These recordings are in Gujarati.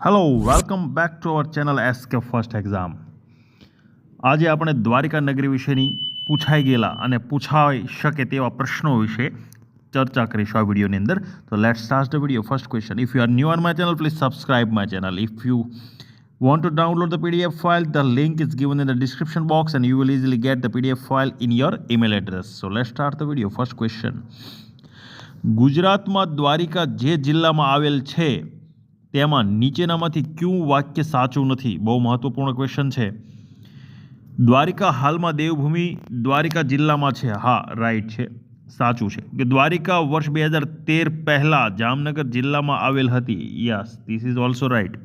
Hello welcome back to our channel SK first exam. આજે આપણે દ્વારિકા નગરી વિશેની પૂછાઈ ગયેલા અને પૂછાઈ શકે તેવા પ્રશ્નો વિશે ચર્ચા કરીશું આ વિડીયોની અંદર. તો let's start the video. First question, if you are new on my channel please subscribe my channel. If you want to download the PDF file, the link is given in the description box and you will easily get the PDF file in your email address. So let's start the video. First question, ગુજરાતમાં દ્વારિકા જે જિલ્લામાં આવેલ છે તેમાં નીચેનામાંથી કયું વાક્ય સાચું નથી? બહુ મહત્વપૂર્ણ ક્વેશ્ચન છે. દ્વારિકા હાલમાં દેવભૂમિ દ્વારિકા જિલ્લામાં છે. હા, રાઈટ છે, સાચું છે. કે દ્વારિકા વર્ષ 2013 પહેલાં જામનગર જિલ્લામાં આવેલ હતી. Yes, this is also right.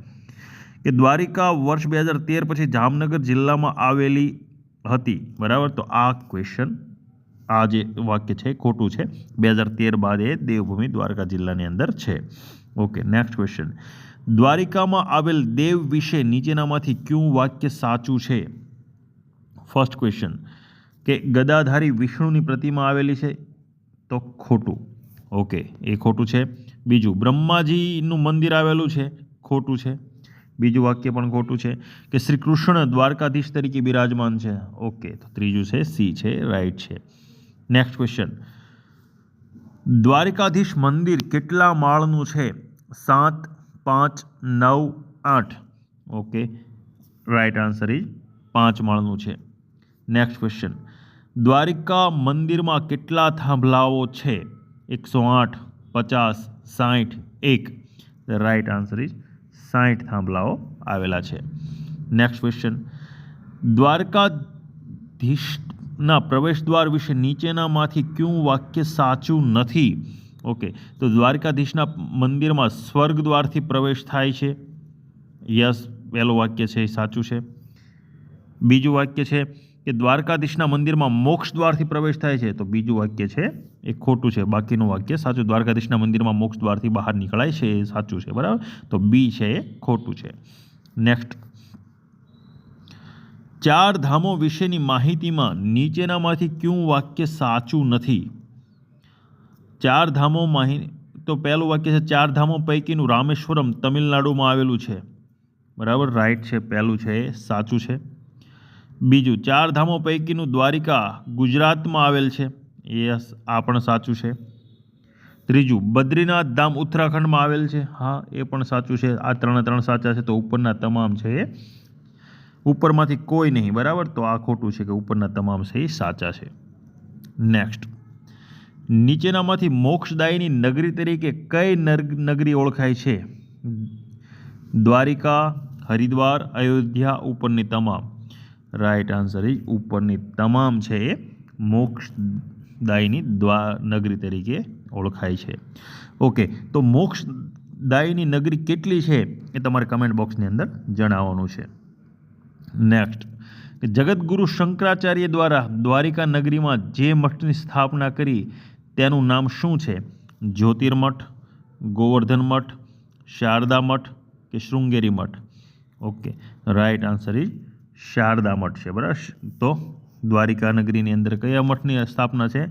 કે દ્વારિકા વર્ષ 2013 પછી જામનગર જિલ્લામાં આવેલી હતી. બરાબર, તો આ ક્વેશ્ચન, આ જે વાક્ય છે ખોટું છે. 2013 બાદ એ દેવભૂમિ દ્વારકા જિલ્લાની અંદર છે. ઓકે, નેક્સ્ટ ક્વેશ્ચન, દ્વારિકામાં આવેલ દેવ વિશે નીચેનામાંથી કયું વાક્ય સાચું છે? ફર્સ્ટ ક્વેશ્ચન, કે ગદાધારી વિષ્ણુની પ્રતિમા આવેલી છે, તો ખોટું. ઓકે, એ ખોટું છે. બીજું, બ્રહ્માજીનું મંદિર આવેલું છે, ખોટું છે. બીજું વાક્ય પણ ખોટું છે. કે શ્રી કૃષ્ણ દ્વારકાધીશ તરીકે બિરાજમાન છે. ઓકે, તો ત્રીજું છે સી છે, રાઈટ છે. નેક્સ્ટ ક્વેશ્ચન, દ્વારકાધીશ મંદિર કેટલા માળનું છે? 7, 5, 9, 8. ઓકે, રાઈટ આન્સર ઇઝ 5 માળનું છે. નેક્સ્ટ ક્વેશ્ચન, દ્વારિકા મંદિરમાં કેટલા થાંભલાઓ છે? 108, 50, 60, 1. રાઈટ આન્સર ઇઝ 60 થાંભલાઓ આવેલા છે. નેક્સ્ટ ક્વેશ્ચન, દ્વારકાધીશના પ્રવેશદ્વાર વિશે નીચેનામાંથી કયું વાક્ય સાચું નથી? ઓકે, તો દ્વારકાધીશના મંદિરમાં સ્વર્ગદ્વારથી પ્રવેશ થાય છે. યસ, પહેલું વાક્ય છે એ સાચું છે. બીજું વાક્ય છે કે દ્વારકાધીશના મંદિરમાં મોક્ષ દ્વારથી પ્રવેશ થાય છે, તો બીજું વાક્ય છે એ ખોટું છે. બાકીનું વાક્ય સાચું. દ્વારકાધીશના મંદિરમાં મોક્ષ દ્વારથી બહાર નીકળાય છે, એ સાચું છે. બરાબર, તો બી છે એ ખોટું છે. નેક્સ્ટ, 4 ધામો વિશેની માહિતીમાં નીચેનામાંથી કયું વાક્ય સાચું નથી? 4 ધામો તો પહેલું વાક્ય છે 4 ધામો પૈકીનું રામેશ્વરમ તમિલનાડુમાં આવેલું છે. બરાબર, રાઈટ છે, પહેલું છે એ સાચું છે. બીજું, 4 ધામો પૈકીનું દ્વારિકા ગુજરાતમાં આવેલ છે. યસ, આ પણ સાચું છે. ત્રીજું, બદ્રીનાથ ધામ ઉત્તરાખંડમાં આવેલ છે. હા, એ પણ સાચું છે. આ 3 સાચા છે. તો ઉપરના તમામ છે એ, ઉપરમાંથી કોઈ નહીં. બરાબર, તો આ ખોટું છે કે ઉપરના તમામ છે એ સાચા છે. નેક્સ્ટ, નીચેનામાંથી મોક્ષદાયીની નગરી તરીકે કઈ નગરી ઓળખાય છે? દ્વારિકા, હરિદ્વાર, અયોધ્યા, ઉપરની તમામ. રાઈટ આન્સર ઇઝ ઉપરની તમામ છે એ મોક્ષદાયીની નગરી તરીકે ઓળખાય છે. ઓકે, તો મોક્ષદાયીની નગરી કેટલી છે એ તમારે કમેન્ટ બોક્સની અંદર જણાવવાનું છે. નેક્સ્ટ, જગતગુરુ શંકરાચાર્ય દ્વારા દ્વારિકા નગરીમાં જે મઠની સ્થાપના કરી તેનું નામ શું છે? જ્યોતિર્મઠ, ગોવર્ધન મઠ, શારદા મઠ કે Sringeri Math? Okay, right answer is Sharada Math છે. બરાબર, તો દ્વારિકા નગરીની અંદર કયા મઠની સ્થાપના છે?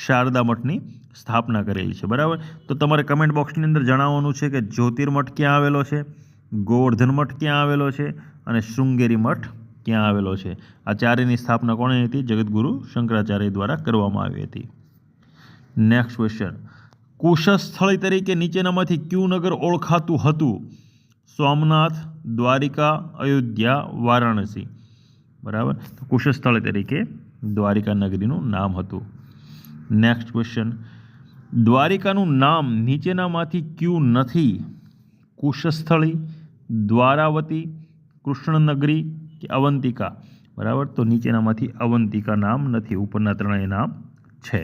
શારદા મઠની સ્થાપના કરેલી છે. બરાબર, તો તમારે કમેન્ટ બોક્સની અંદર જણાવવાનું છે કે જ્યોતિર્મઠ ક્યાં આવેલો છે, ગોવર્ધન મઠ ક્યાં આવેલો છે અને શૃંગેરી મઠ ક્યાં આવેલો છે. આ ચારેયની સ્થાપના કોણે હતી? જગતગુરુ શંકરાચાર્ય દ્વારા કરવામાં આવી હતી. નેક્સ્ટ ક્વેશ્ચન, કુશસ્થળી તરીકે નીચેનામાંથી કયું નગર ઓળખાતું હતું? સોમનાથ, દ્વારિકા, અયોધ્યા, વારાણસી. બરાબર, તો કુશસ્થળ તરીકે દ્વારિકા નગરીનું નામ હતું. નેક્સ્ટ ક્વેશ્ચન, દ્વારિકાનું નામ નીચેનામાંથી કયું નથી? કુશસ્થળી, દ્વારાવતી, કૃષ્ણનગરી કે અવંતિકા? બરાબર, તો નીચેનામાંથી અવંતિકા નામ નથી. ઉપરના 3 નામ છે.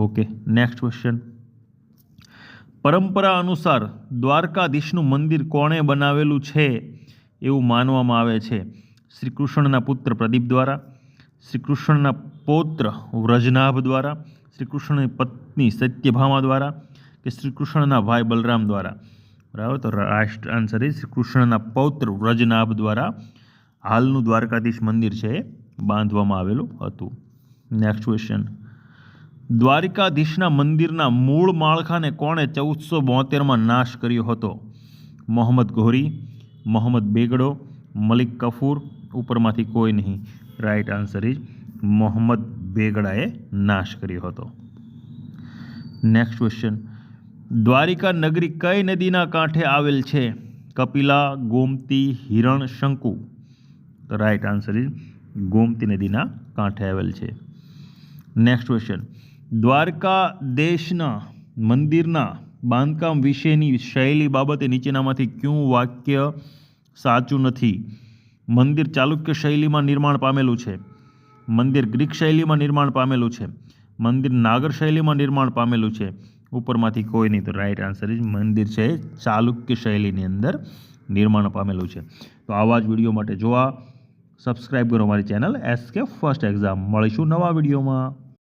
ઓકે, નેક્સ્ટ ક્વેશ્ચન, પરંપરા અનુસાર દ્વારકાધીશનું મંદિર કોણે બનાવેલું છે એવું માનવામાં આવે છે? શ્રી કૃષ્ણના પુત્ર પ્રદીપ દ્વારા, શ્રી કૃષ્ણના પૌત્ર વ્રજનાભ દ્વારા, શ્રી કૃષ્ણની પત્ની સત્યભામા દ્વારા કે શ્રી કૃષ્ણના ભાઈ બલરામ દ્વારા? બરાબર, તો રાઈટ આન્સર ઇઝ શ્રી કૃષ્ણના પૌત્ર વ્રજનાભ દ્વારા હાલનું દ્વારકાધીશ મંદિર છે એ બાંધવામાં આવેલું હતું. નેક્સ્ટ ક્વેશ્ચન, દ્વારિકાધીશના મંદિરના મૂળ માળખાને કોણે 1472માં નાશ કર્યો હતો? મોહમ્મદ ઘોરી, મોહમ્મદ બેગડો, મલિક કફૂર, ઉપરમાંથી કોઈ નહીં. રાઈટ આન્સર ઇઝ મોહમ્મદ બેગડાએ નાશ કર્યો હતો. નેક્સ્ટ ક્વેશ્ચન, દ્વારિકા નગરી કઈ નદીના કાંઠે આવેલ છે? કપિલા, ગોમતી, હિરણ, શંકુ. તો રાઈટ આન્સર ઇઝ ગોમતી નદીના કાંઠે આવેલ છે. નેક્સ્ટ ક્વેશ્ચન, દ્વારકા દેશના મંદિરના બાંધકામ વિશેની શૈલી બાબતે નીચેનામાંથી કયું વાક્ય સાચું નથી? મંદિર ચાલુક્ય શૈલીમાં નિર્માણ પામેલું છે, મંદિર ગ્રીક શૈલીમાં નિર્માણ પામેલું છે, મંદિર નાગર શૈલીમાં નિર્માણ પામેલું છે, ઉપરમાંથી કોઈ નહીં. તો રાઈટ આન્સર ઇઝ મંદિર છે ચાલુક્ય શૈલીની અંદર નિર્માણ પામેલું છે. તો આવા જ વિડીયો માટે જોવા સબસ્ક્રાઈબ કરો મારી ચેનલ SK ફર્સ્ટ એક્ઝામ. મળીશું નવા વિડીયોમાં.